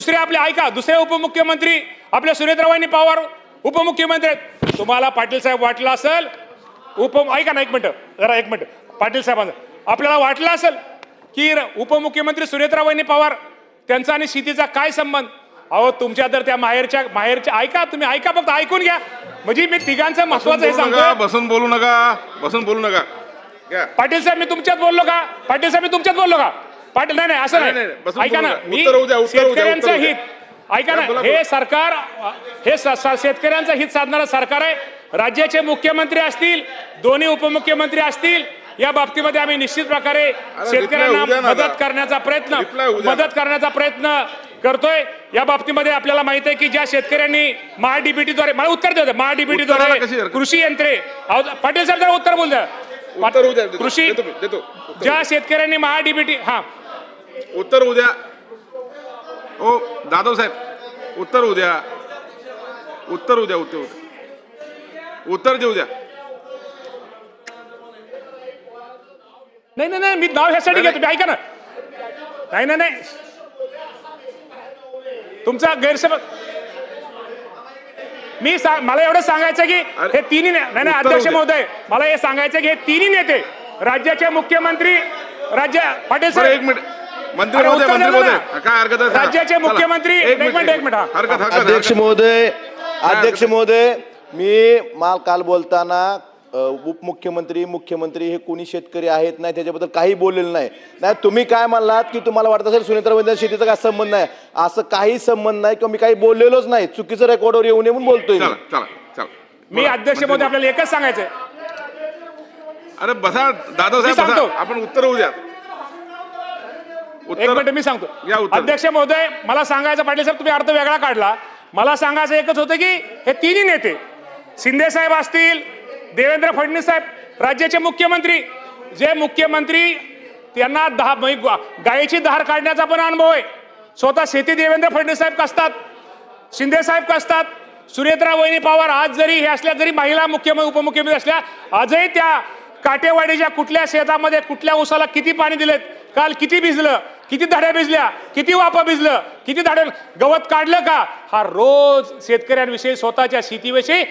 दुसरे आपले ऐका, दुसरे उपमुख्यमंत्री आपले सुनेत्राबाई पवार उपमुख्यमंत्री आहेत. तुम्हाला पाटील साहेब वाटलं असेल ऐका ना एक मिनिट, जरा एक मिनिट. पाटील साहेबांचं आपल्याला वाटलं असेल की उपमुख्यमंत्री सुनेत्राबाई पवार त्यांचा आणि शेतीचा काय संबंध. अहो तुमच्या तर त्या माहेरच्या ऐका, तुम्ही ऐका, फक्त ऐकून घ्या. म्हणजे मी तिघांचं महत्वाचं हे सांगतो. बसून बोलू नका. पाटील साहेब मी तुमच्यात बोललो का? पाटील साहेब मी तुमच्यात बोललो का? पाटील नाही असं नाही. ऐका ना, मी शेतकऱ्यांचं हित ऐका ना. हे सरकार हे शेतकऱ्यांचं हित साधणारं सरकार आहे. राज्याचे मुख्यमंत्री असतील, दोन्ही उपमुख्यमंत्री असतील, या बाबतीमध्ये आम्ही निश्चित प्रकारे शेतकऱ्यांना मदत करण्याचा प्रयत्न करतोय. या बाबतीमध्ये आपल्याला माहित आहे की ज्या शेतकऱ्यांनी महाडीबीटीद्वारे, मला उत्तर देऊ द्या, महाडीबीटीद्वारे कृषी यंत्रे, पाटील साहेब जरा उत्तर बोल द्या. कृषी ज्या शेतकऱ्यांनी महाडीबीटी उत्तर उद्या ओ जाधव साहेब उत्तर देऊ द्या. नाही मी नाव ह्यासाठी घेतो. ऐका ना. नाही तुमचा गैरसमज. मला एवढं सांगायचं की हे तिन्ही नाही अध्यक्ष महोदय, मला हे सांगायचं की हे तिन्ही नेते राज्याचे मुख्यमंत्री पाटील साहेब एक मिनिट मंत्री काय हरकत आहे. राज्याचे मुख्यमंत्री एक मिनिट अध्यक्ष महोदय मी काल बोलताना उपमुख्यमंत्री मुख्यमंत्री हे कोणी शेतकरी आहेत नाही त्याच्याबद्दल काही बोललेलं नाही. तुम्ही काय म्हणलात की तुम्हाला वाटत असेल सुनेत्राबाई शेतीचा काय संबंध नाही, असं काही संबंध नाही किंवा मी काही बोललेलोच नाही. चुकीचं रेकॉर्डवर येऊन म्हणून बोलतोय. मी अध्यक्ष महोदय आपल्याला एकच सांगायचंय. अरे बसा दादा साहेब सांगतो, आपण उत्तर होऊ द्या. एक मिनिट मी सांगतो. अध्यक्ष महोदय मला सांगायचं, पाटील साहेब तुम्ही अर्थ वेगळा काढला. मला सांगायचं एकच होतं की हे तिन्ही नेते, शिंदे साहेब असतील, देवेंद्र फडणवीस साहेब, राज्याचे मुख्यमंत्री, जे मुख्यमंत्री त्यांना गायीची धार काढण्याचा पण अनुभव आहे. स्वतः शेती देवेंद्र फडणवीस साहेब कसतात, शिंदे साहेब कसतात, सुनेत्राबाई पवार आज जरी हे असल्या, जरी महिला उपमुख्यमंत्री असल्या, आजही त्या काटेवाडीच्या कुठल्या शेतामध्ये कुठल्या ऊसाला किती पाणी दिलेत, काल किती भिजलं, किती धड्या भिजल्या, किती वापा भिजलं, किती धड्या गवत काढलं का, हा रोज शेतकऱ्यांविषयी स्वतःच्या शेतीविषयी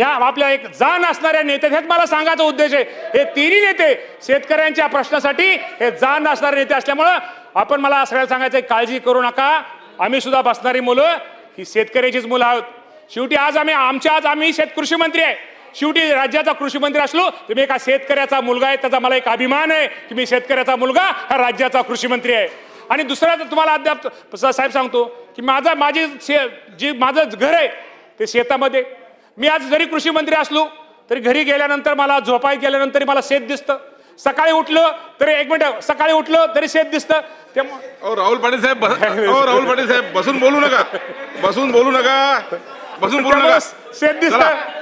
आपल्या एक जाण असणाऱ्या नेते, हेच मला सांगायचा उद्देश आहे. हे तिन्ही नेते शेतकऱ्यांच्या प्रश्नासाठी हे जाण असणारे नेते असल्यामुळं आपण मला सगळ्यांना सांगायचं, काळजी करू नका. आम्ही सुद्धा बसणारी मुलं ही शेतकऱ्याचीच मुलं आहोत. शेवटी आज आम्ही कृषी मंत्री आहे. शेवटी राज्याचा कृषी मंत्री असलो तर मी एका शेतकऱ्याचा मुलगा आहे. त्याचा मला एक अभिमान आहे की मी शेतकऱ्याचा मुलगा हा राज्याचा कृषी मंत्री आहे. आणि दुसरा तुम्हाला अद्याप साहेब सांगतो की माझं घर आहे ते शेतामध्ये. मी आज जरी कृषी मंत्री असलो तरी घरी गेल्यानंतर मला झोपाय गेल्यानंतर मला शेत दिसतं. सकाळी उठलं तरी शेत दिसतं. राहुल पाटील साहेब बसून बोलू नका. शेत दिसतं.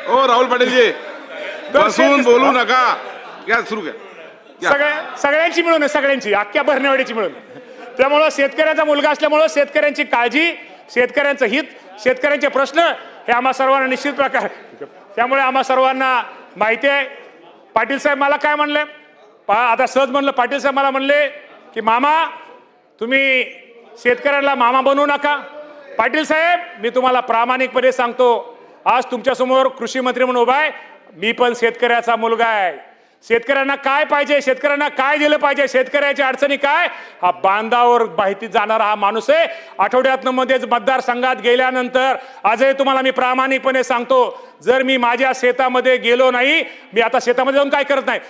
ओ राहुल पाटीलजी बसून बोलू नका. सुरू घ्या. सगळ्यांची मिळून आहे, सगळ्यांची अख्ख्या भरणेवाडीची मिळून. त्यामुळं शेतकऱ्याचा मुलगा असल्यामुळं शेतकऱ्यांची काळजी, शेतकऱ्यांचं हित, शेतकऱ्यांचे प्रश्न हे आम्हा सर्वांना निश्चित प्रकारे, त्यामुळे आम्हा सर्वांना माहिती आहे. पाटील साहेब मला काय म्हणले, आता सहज म्हणलं, पाटील साहेब मला म्हणले की मामा तुम्ही शेतकऱ्यांना मामा बनवू नका. पाटील साहेब मी तुम्हाला प्रामाणिकपणे सांगतो, आज तुमच्यासमोर कृषी मंत्री म्हणून उभा आहे. मी पण शेतकऱ्याचा मुलगा आहे. शेतकऱ्यांना काय पाहिजे, शेतकऱ्यांना काय दिलं पाहिजे, शेतकऱ्याच्या अडचणी काय, हा बांधावर माहिती जाणारा हा माणूस आहे. आठवड्यातनं मध्येच मतदारसंघात गेल्यानंतर आजही तुम्हाला मी प्रामाणिकपणे सांगतो, जर मी माझ्या शेतामध्ये गेलो नाही, मी आता शेतामध्ये जाऊन काय करत नाही.